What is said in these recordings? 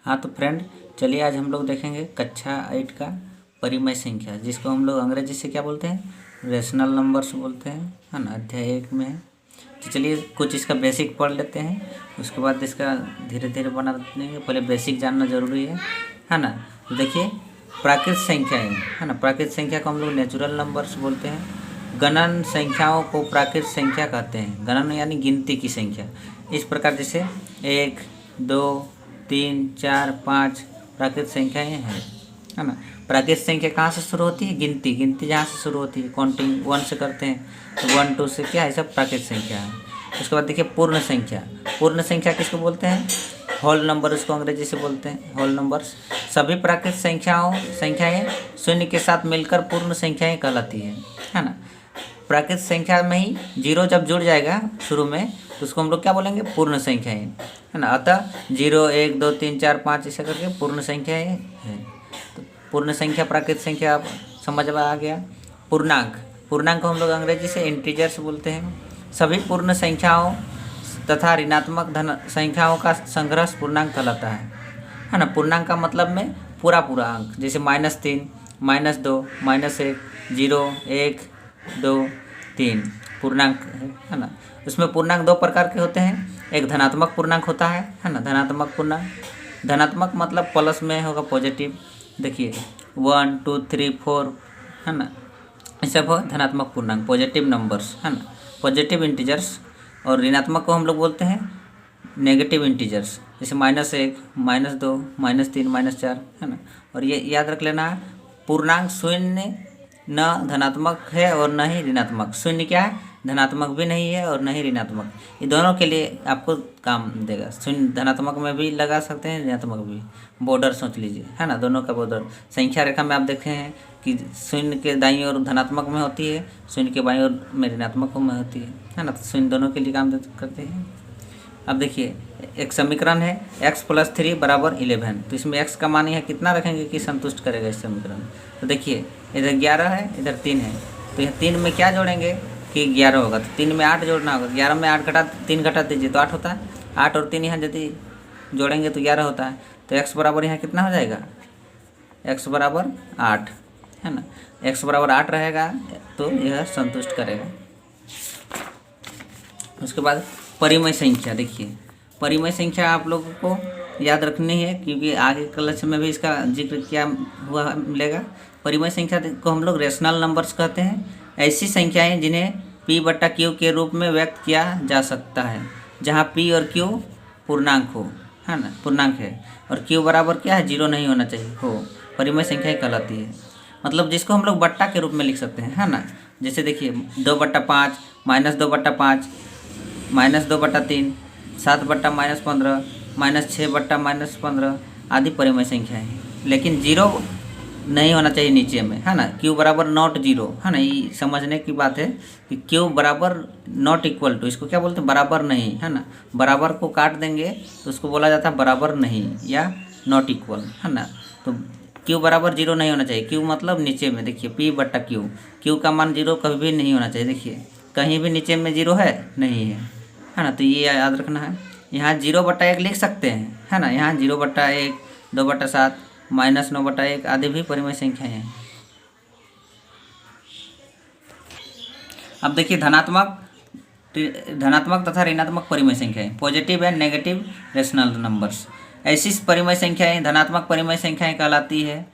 हाँ तो फ्रेंड, चलिए आज हम लोग देखेंगे कक्षा 8 का परिमेय संख्या, जिसको हम लोग अंग्रेजी से क्या बोलते हैं, रेशनल नंबर्स बोलते हैं, है ना। अध्याय 1 में है। तो चलिए कुछ इसका बेसिक पढ़ लेते हैं, उसके बाद इसका धीरे धीरे बना देंगे। पहले बेसिक जानना जरूरी है ना। तो देखिए, प्राकृत संख्याएँ, है ना। प्राकृत संख्या को हम लोग नेचुरल नंबर्स बोलते हैं। गणन संख्याओं को प्राकृत संख्या कहते हैं। गणन यानी गिनती की संख्या। इस प्रकार जैसे 1, 2, 3, 4, 5 प्राकृत संख्याएँ हैं, है ना। प्राकृत संख्या कहाँ से शुरू होती है? गिनती जहाँ से शुरू होती है, काउंटिंग 1 से करते हैं, तो 1, 2 से क्या है, सब प्राकृत संख्या है। उसके बाद देखिए पूर्ण संख्या किसको बोलते हैं? होल नंबर, उसको अंग्रेजी से बोलते हैं होल नंबर्स। सभी प्राकृत संख्याएँ शून्य के साथ मिलकर पूर्ण संख्याएँ कहलाती है ना। प्राकृत संख्या में ही 0 जब जुड़ जाएगा शुरू में, तो उसको हम लोग क्या बोलेंगे? पूर्ण संख्याएँ, है ना। अतः 0, 1, 2, 3, 4, 5 ऐसा करके पूर्ण संख्याएँ हैं। तो पूर्ण संख्या प्राकृत संख्या आप समझ में आ गया। पूर्णांक को हम लोग अंग्रेजी से इंटीजर्स बोलते हैं। सभी पूर्ण संख्याओं तथा ऋणात्मक धन संख्याओं का संग्रह पूर्णांक कहलाता है ना। पूर्णांक का मतलब में पूरा अंक, जैसे -3, -2, -1, 0, 1, 2, 3 पूर्णांक है ना। उसमें पूर्णांक 2 प्रकार के होते हैं। एक धनात्मक पूर्णांक होता है ना। धनात्मक मतलब प्लस में होगा, पॉजिटिव। देखिए 1, 2, 3, 4 है ना, ये सब हो धनात्मक पूर्णांक, पॉजिटिव नंबर्स, है ना, पॉजिटिव इंटीजर्स। और ऋणात्मक को हम लोग बोलते हैं नेगेटिव इंटीजर्स, जैसे -1, -2, -3, -4, है ना। और ये याद रख लेना है, पूर्णांक शून्य न धनात्मक है और न ही ऋणात्मक। शून्य क्या है? धनात्मक भी नहीं है और न ही ऋणात्मक। ये दोनों के लिए आपको काम देगा। शून्य धनात्मक में भी लगा सकते हैं, ऋणात्मक भी। बॉर्डर सोच लीजिए, है ना, दोनों का बॉर्डर। संख्या रेखा में आप देखे हैं कि शून्य के दाईं ओर धनात्मक में होती है, शून्य के बाईं ओर में ऋणात्मक में होती है ना। तो शून्य दोनों के लिए काम करते हैं। अब देखिए, एक समीकरण है x + 3 = 11। तो इसमें x का मान यह कितना रखेंगे कि संतुष्ट करेगा इस समीकरण। तो देखिए, इधर 11 है, इधर 3 है, तो यह 3 में क्या जोड़ेंगे कि 11 होगा। तो 3 में 8 जोड़ना होगा। 11 में 3 घटा दीजिए तो 8 होता है। 8 और 3 यहाँ यदि जोड़ेंगे तो 11 होता है। तो x बराबर यहाँ कितना हो जाएगा? x बराबर 8, है ना। x बराबर 8 रहेगा तो यह संतुष्ट करेगा। उसके बाद परिमेय संख्या। देखिए, परिमेय संख्या आप लोगों को याद रखनी है, क्योंकि आगे क्लास में भी इसका जिक्र किया हुआ मिलेगा। परिमेय संख्या को हम लोग रेशनल नंबर्स कहते हैं। ऐसी संख्याएं जिन्हें p/q के रूप में व्यक्त किया जा सकता है, जहां p और q पूर्णांक हो, है ना, पूर्णांक है, और q बराबर क्या है? 0 नहीं होना चाहिए हो, परिमेय संख्या कहलाती है। मतलब जिसको हम लोग बट्टा के रूप में लिख सकते हैं, है ना। जैसे देखिए 2/5, -2/5, -2/3, 7/-15, -6/-15 आदि परिमेय संख्या है। लेकिन 0 नहीं होना चाहिए नीचे में, है ना। q बराबर नॉट 0, है ना। ये समझने की बात है कि q बराबर नॉट इक्वल टू, इसको क्या बोलते हैं? बराबर नहीं, है ना। बराबर को काट देंगे तो उसको बोला जाता है बराबर नहीं या नॉट इक्वल, है ना। तो q बराबर 0 नहीं होना चाहिए। q मतलब नीचे में, देखिए p/q, q का मान 0 कभी भी नहीं होना चाहिए। देखिए कहीं भी नीचे में 0 है नहीं है ना। तो ये याद रखना है। यहाँ 0/1 लिख सकते हैं, है ना। यहाँ 0/1, 2/7, -9/1 आदि भी परिमेय संख्याएं हैं। अब देखिए धनात्मक तथा ऋणात्मक परिमेय संख्याएं, positive and negative rational numbers. ऐसी परिमेय संख्याएं धनात्मक परिमेय संख्याएं कहलाती है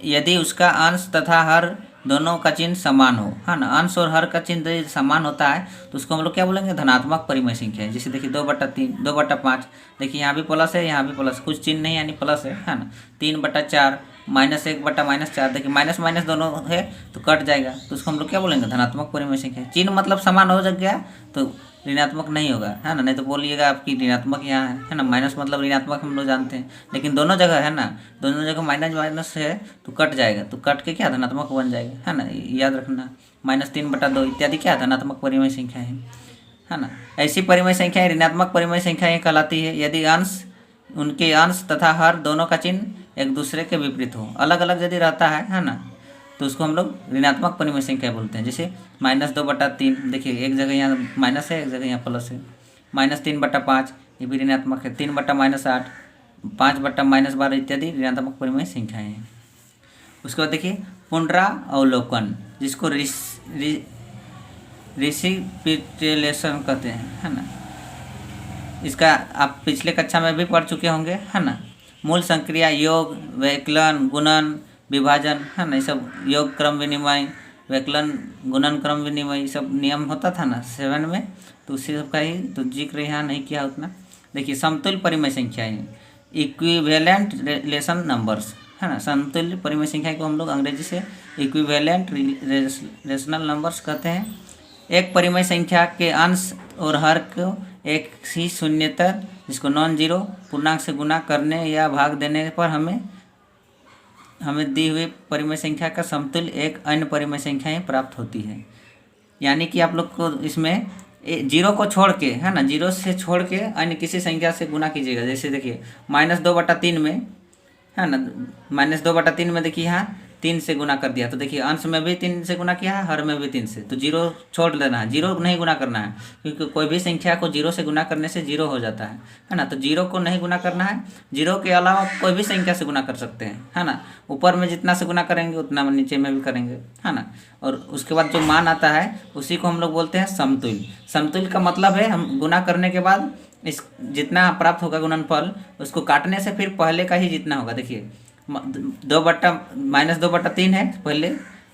यदि उसका अंश तथा हर दोनों का चिन्ह समान हो, है ना। अंश और हर का चिन्ह यदि समान होता है तो उसको हम लोग क्या बोलेंगे? धनात्मक परिमेय संख्या है। जैसे देखिए 2/3, 2/5, देखिए यहाँ भी प्लस है, यहाँ भी प्लस, कुछ चिन्ह नहीं यानी प्लस है ना। 3/4, -1/-4, देखिए माइनस माइनस दोनों है तो कट जाएगा, तो उसको हम लोग क्या बोलेंगे? धनात्मक परिमेय संख्या। चिन्ह मतलब समान हो गया तो ऋणात्मक नहीं होगा, है ना। नहीं तो बोलिएगा आपकी ऋणात्मक यहाँ है ना। माइनस मतलब ऋणात्मक हम लोग जानते हैं, लेकिन दोनों जगह है ना, दोनों जगह माइनस है तो कट जाएगा, तो कट के क्या धनात्मक बन जाएगा, है ना। याद रखना, -3/2 इत्यादि क्या धनात्मक परिमेय संख्या है ना। ऐसी परिमेय संख्याएं ऋणात्मक परिमेय संख्याएं कहलाती है यदि उनके अंश तथा हर दोनों का चिन्ह एक दूसरे के विपरीत हो, अलग अलग यदि रहता है ना, तो उसको हम लोग ऋणात्मक परिमेय संख्या बोलते हैं। जैसे -2/3, देखिए एक जगह यहाँ माइनस है, एक जगह यहाँ प्लस है। -3/5 ये भी ऋणात्मक है। 3/-8, 5/-12 इत्यादि ऋणात्मक परिमेय संख्याएं हैं। उसके बाद देखिए पुनरावलोकन, जिसको रिसिपिटेशन कहते हैं, है ना। इसका आप पिछले कक्षा में भी पढ़ चुके होंगे, है ना। मूल संक्रिया, योग, वैकलन, गुणन, विभाजन, है ना। ये सब योग क्रम विनिमय, वैकलन, गुणन क्रम विनिमय, ये सब नियम होता था ना 7 में, तो उसी सब का ही तो जिक्र यहाँ नहीं किया उतना। देखिए समतुल्य परिमेय संख्याएं, इक्विवेलेंट रिलेशन नंबर्स, है ना। समतुल्य परिमेय संख्याएं को हम लोग अंग्रेजी से इक्विवेलेंट रेशनल नंबर्स कहते हैं। एक परिमेय संख्या के अंश और हर को एक ही शून्येतर, जिसको नॉन जीरो पूर्णांक से गुना करने या भाग देने पर हमें दी हुई परिमेय संख्या का समतुल्य एक अन्य परिमेय संख्याएं प्राप्त होती है। यानी कि आप लोग को इसमें जीरो को छोड़ के, है ना, जीरो से छोड़ के अन्य किसी संख्या से गुना कीजिएगा। जैसे देखिए -2/3 में, है ना, -2/3 में देखिए यहाँ 3 से गुना कर दिया, तो देखिए अंश में भी 3 से गुना किया है, हर में भी 3 से, तो जीरो छोड़ देना है, जीरो नहीं गुना करना है, क्योंकि कोई भी संख्या को जीरो से गुना करने से जीरो हो जाता है ना। तो जीरो को नहीं गुना करना है, जीरो के अलावा कोई भी संख्या से गुना कर सकते हैं, है ना। ऊपर में जितना से गुना करेंगे उतना नीचे में भी करेंगे, है ना। और उसके बाद जो मान आता है उसी को हम लोग बोलते हैं समतुल्य। समतुल्य का मतलब है हम गुना करने के बाद इस जितना प्राप्त होगा गुणनफल, उसको काटने से फिर पहले का ही जितना होगा। देखिए -2/3 है पहले,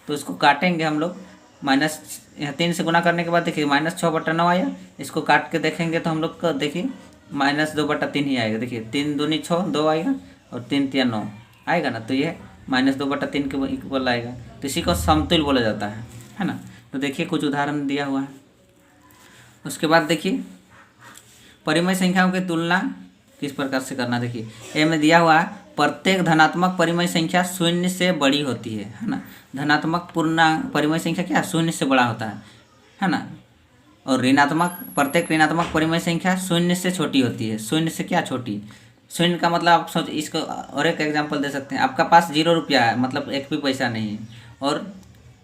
तो उसको काटेंगे हम लोग, -3 से गुना करने के बाद देखिए -6/9 आया, इसको काट के देखेंगे तो हम लोग को देखिए -2/3 ही आएगा। देखिए 3 दूनी 6, 2 आएगा, और 3 तिया 9 आएगा ना, तो ये -2/3 के इक्वल आएगा, तो इसी को समतुल्य बोला जाता है ना। तो देखिए कुछ उदाहरण दिया हुआ है। उसके बाद देखिए परिमेय संख्याओं की तुलना किस प्रकार से करना। देखिए ए में दिया हुआ है प्रत्येक धनात्मक परिमेय संख्या शून्य से बड़ी होती है ना। धनात्मक पूर्णांक परिमेय संख्या क्या शून्य से बड़ा होता है ना। और प्रत्येक ऋणात्मक परिमेय संख्या शून्य से छोटी होती है। शून्य से क्या छोटी, शून्य का मतलब आप सोच, इसको और एक एग्जांपल दे सकते हैं। आपका पास 0 रुपया है, मतलब एक भी पैसा नहीं है, और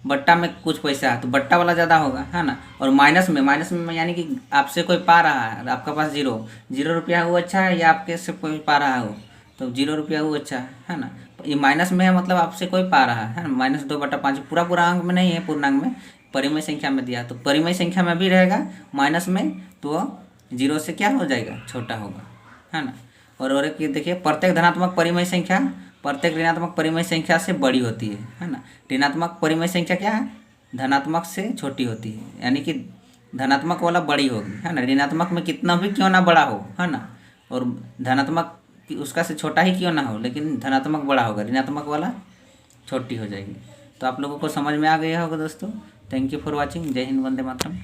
बट्टा में कुछ पैसा है, तो बट्टा वाला ज़्यादा होगा, है ना। और माइनस में यानी कि आपसे कोई पा रहा है, आपका पास 0 रुपया वो अच्छा है, या आपके से कोई पा रहा हो, तो 0 रुपया वो अच्छा है ना। ये माइनस में है, मतलब आपसे कोई पा रहा है ना। -2/5 पूरा अंक में नहीं है, पूर्णांक में परिमेय संख्या में दिया, तो परिमेय संख्या में भी रहेगा माइनस में, तो 0 से क्या हो जाएगा, छोटा होगा, है ना। और एक ये देखिए प्रत्येक धनात्मक परिमेय संख्या प्रत्येक ऋणात्मक परिमेय संख्या से बड़ी होती है ना। ऋणात्मक परिमेय संख्या क्या है, धनात्मक से छोटी होती है, यानी कि धनात्मक वाला बड़ी होगी, है ना। ऋणात्मक में कितना भी क्यों ना बड़ा हो, है ना, और धनात्मक उसका से छोटा ही क्यों ना हो, लेकिन धनात्मक बड़ा होगा, ऋणात्मक वाला छोटी हो जाएगी। तो आप लोगों को समझ में आ गया होगा दोस्तों। Thank you for watching. जय हिंद, वंदे मातरम।